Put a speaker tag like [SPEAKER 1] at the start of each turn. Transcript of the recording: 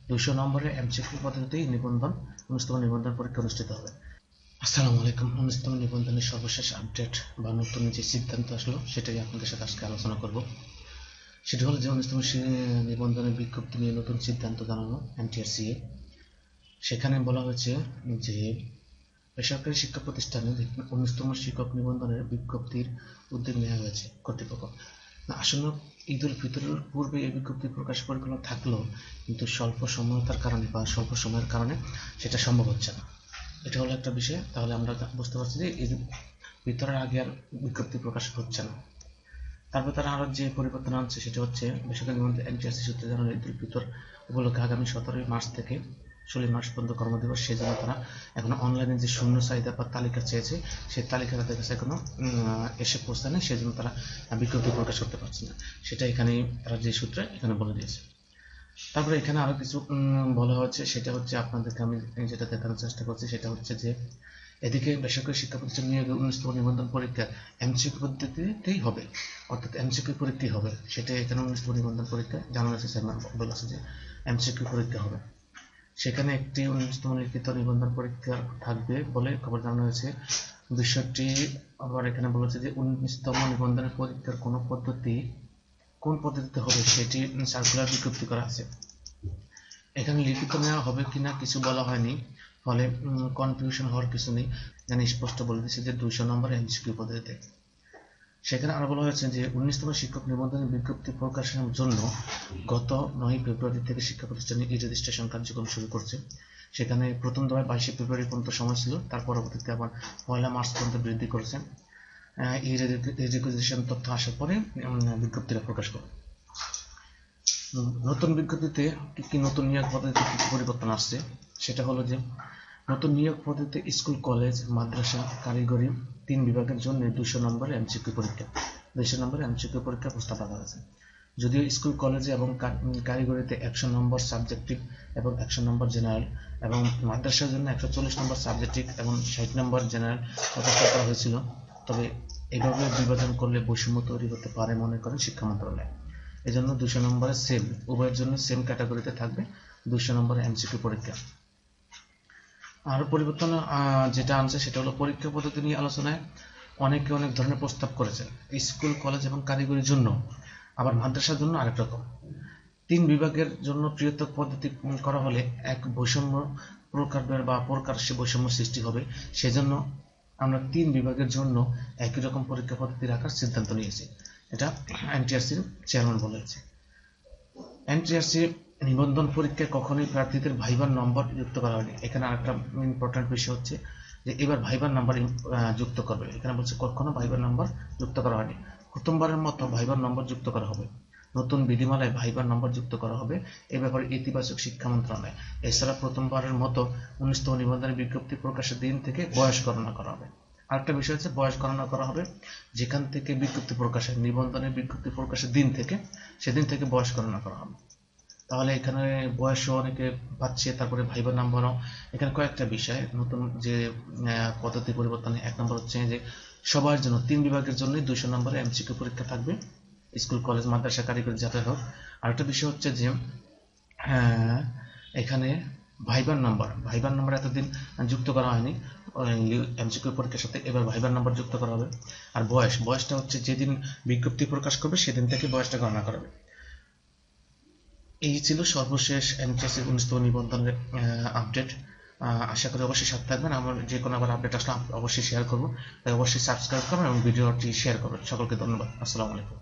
[SPEAKER 1] 200 নম্বরের এমসিকিউ পদ্ধতিতে নিবন্ধন 19তম নিবন্ধন পরীক্ষা অনুষ্ঠিত হবে। আসসালামু আলাইকুম। 19তম নিবন্ধনের সর্বশেষ আপডেট বা নতুন যে সিদ্ধান্ত আসলো সেটাই আপনাদের সাথে আজকে আলোচনা করব। সেটা হলো যে 19তম নিবন্ধনের বিজ্ঞপ্তি নিয়ে নতুন সিদ্ধান্ত জানানো এনটিআরসিএ। সেখানে বলা হয়েছে যে বেসরকারি শিক্ষা প্রতিষ্ঠানে 19তম শিক্ষক নিবন্ধনের বিজ্ঞপ্তির উদ্যোগ নেওয়া হয়েছে কর্তৃপক্ষ। আসন্ন ঈদ উল ফিতরের পূর্বে এই বিজ্ঞপ্তি প্রকাশ পরিকল্পনা থাকলেও কিন্তু স্বল্প সময়তার কারণে বা স্বল্প সময়ের কারণে সেটা সম্ভব হচ্ছে না। এটা হলো একটা বিষয়। তাহলে আমরা বুঝতে পারছি যে ঈদ ফিতরের আগে আর বিজ্ঞপ্তি প্রকাশ হচ্ছে না। তারপর তারা আরো যে পরিবর্তন আনছে সেটা হচ্ছে বেসরকারি নিবন্ধন এনটিআরসি সূত্রে জানানো ঈদ উল ফিতর উপলক্ষে আগামী 17 মার্চ থেকে 16 মার্চ পর্যন্ত কর্মদিবস। সেই জন্য তারা এখন অনলাইনে যে শূন্য চাহিদা বা তালিকা চেয়েছে সেই তালিকা তাদের কাছে এখনো এসে পৌঁছায়নি, সেই জন্য তারা বিজ্ঞপ্তি প্রকাশ করতে পারছে না। সেটা এখানে তারা যে সূত্রে এখানে বলে দিয়েছে। তারপরে এখানে আরো কিছু বলা হচ্ছে, সেটা হচ্ছে আপনাদেরকে আমি যেটা দেখানোর চেষ্টা করছি সেটা হচ্ছে যে এদিকে বেসরকারি শিক্ষা প্রতিষ্ঠান নিয়োগে 19তম নিবন্ধন পরীক্ষা এমসিকিউ পদ্ধতিতেই হবে, অর্থাৎ এমসিকিউ পরীক্ষাই হবে। সেটা এখানে 19তম নিবন্ধন পরীক্ষা জানানো হয়েছে, বলেছে যে এমসিকিউ পরীক্ষা হবে। সেখানে একটি 19তম লিখিত নিবন্ধন পরীক্ষা থাকবে বলে খবর জানানো হয়েছে। বিষয়টি আবার এখানে বলেছে যে 19তম নিবন্ধনের পরীক্ষার কোন পদ্ধতিতে হবে সেটি সার্কুলার বিজ্ঞপ্তি করা আছে। এখানে লিখিত নেওয়া হবে কিনা কিছু বলা হয়নি, ফলে কনফিউশন হওয়ার কিছু নেই। এখানে স্পষ্ট বলে দিচ্ছে যে 200 নম্বর এমসিকিউ পদ্ধতিতে। সেখানে আরো বলা হয়েছে যে 19তম শিক্ষক নিবন্ধনের বিজ্ঞপ্তি প্রকাশের জন্য গত 9 ফেব্রুয়ারি থেকে শিক্ষা প্রতিষ্ঠানে ই রেজিস্ট্রেশন কার্যক্রম শুরু করছে। সেখানে প্রথম দফায় 22 ফেব্রুয়ারি পর্যন্ত সময় ছিল, তার পরবর্তীতে আবার 1 মার্চ পর্যন্ত বৃদ্ধি করেছে। ই রেজিস্ট্রেশন তথ্য আসার পরে বিজ্ঞপ্তিটা প্রকাশ করে। নতুন বিজ্ঞপ্তিতে কি নতুন নিয়োগ পদ্ধতিতে কিছু পরিবর্তন আসছে। সেটা হলো যে নতুন নিয়োগ পদ্ধতিতে স্কুল, কলেজ, মাদ্রাসা, কারিগরি 3 বিভাগের জন্য 200 নম্বরের এমসিকিউ পরীক্ষা 200 নম্বরের এমসিকিউ পরীক্ষা প্রস্তাব রাখা হয়েছে। যদিও স্কুল, কলেজে এবং কারিগরিতে 100 নম্বর সাবজেক্টিভ এবং 100 নম্বর জেনারেল এবং মাদ্রাসার জন্য 140 নম্বর সাবজেক্টিভ এবং 60 নম্বর জেনারেল প্রস্তাব করা হয়েছিল। তবে এভাবে বিভাজন করলে বৈষম্য তৈরি হতে পারে মনে করেন শিক্ষা মন্ত্রণালয়। এজন্য 200 নম্বরের সেম, উভয়ের জন্য সেম ক্যাটাগরিতে থাকবে 200 নম্বরের এমসিকিউ পরীক্ষা। আর পরিবর্তন যেটা আনছে সেটা হলো পরীক্ষা পদ্ধতি নিয়ে আলোচনায় অনেকে অনেক ধরনের প্রস্তাব করেছেন। স্কুল, কলেজ এবং কারিগরির জন্য, আবার মাদ্রাসার জন্য আরেক রকম। 3 বিভাগের জন্য পৃথক পদ্ধতি করা হলে এক বৈষম্য প্রকাশ্যে বৈষম্য সৃষ্টি হবে। সেজন্য আমরা 3 বিভাগের জন্য একই রকম পরীক্ষা পদ্ধতি রাখার সিদ্ধান্ত নিয়েছি। এটা এনটিআরসির চেয়ারম্যান বলেছে। এনটিআরসি নিবন্ধন পরীক্ষায় কখনোই প্রার্থীদের ভাইবার নম্বর যুক্ত করা হয়নি। এখানে আরেকটা ইম্পর্টেন্ট বিষয় হচ্ছে যে এবার ভাইবার নাম্বার যুক্ত করবে। এখানে বলছে কখনো ভাইবার নাম্বার যুক্ত করা হয়নি, প্রথমবারের মতো ভাইবার নম্বর যুক্ত করা হবে। নতুন বিধিমালায় ভাইবার নম্বর যুক্ত করা হবে, এ ব্যাপারে ইতিবাচক শিক্ষা মন্ত্রণালয়। এছাড়া প্রথমবারের মতো 19তম নিবন্ধনের বিজ্ঞপ্তি প্রকাশের দিন থেকে বয়স গণনা করা হবে। আরেকটা বিষয় হচ্ছে বয়স গণনা করা হবে যেখান থেকে বিজ্ঞপ্তি প্রকাশের, নিবন্ধনের বিজ্ঞপ্তি প্রকাশের দিন থেকে, সেদিন থেকে বয়স গণনা করা হবে। তাহলে এখানে বয়সও অনেকে পাচ্ছে, তারপরে ভাইবার নাম্বারও। এখানে কয়েকটা বিষয় নতুন যে পদ্ধতি পরিবর্তন। 1 নম্বর হচ্ছে যে সবার জন্য 3 বিভাগের জন্য 200 নম্বরের এমসিকিউ পরীক্ষা থাকবে, স্কুল, কলেজ, মাদ্রাসা, কারিগরি যাতে হোক। আরেকটা বিষয় হচ্ছে যে এখানে ভাইবার নাম্বার এতদিন যুক্ত করা হয়নি এমসিকিউ পরীক্ষার সাথে, এবার ভাইবার নাম্বার যুক্ত করা হবে। আর বয়সটা হচ্ছে যেদিন বিজ্ঞপ্তি প্রকাশ করবে সেদিন থেকে বয়সটা গণনা করা হবে। এই ছিল সর্বশেষ এনটিআরসি 19তম নিবন্ধনের আপডেট। আশা করি অবশ্যই সাথে থাকবেন। আমার যে কোনো আবার আপডেট আসলে অবশ্যই শেয়ার করবো, তাই অবশ্যই সাবস্ক্রাইব করবেন এবং ভিডিওটি শেয়ার করবেন। সকলকে ধন্যবাদ। আসসালামু আলাইকুম।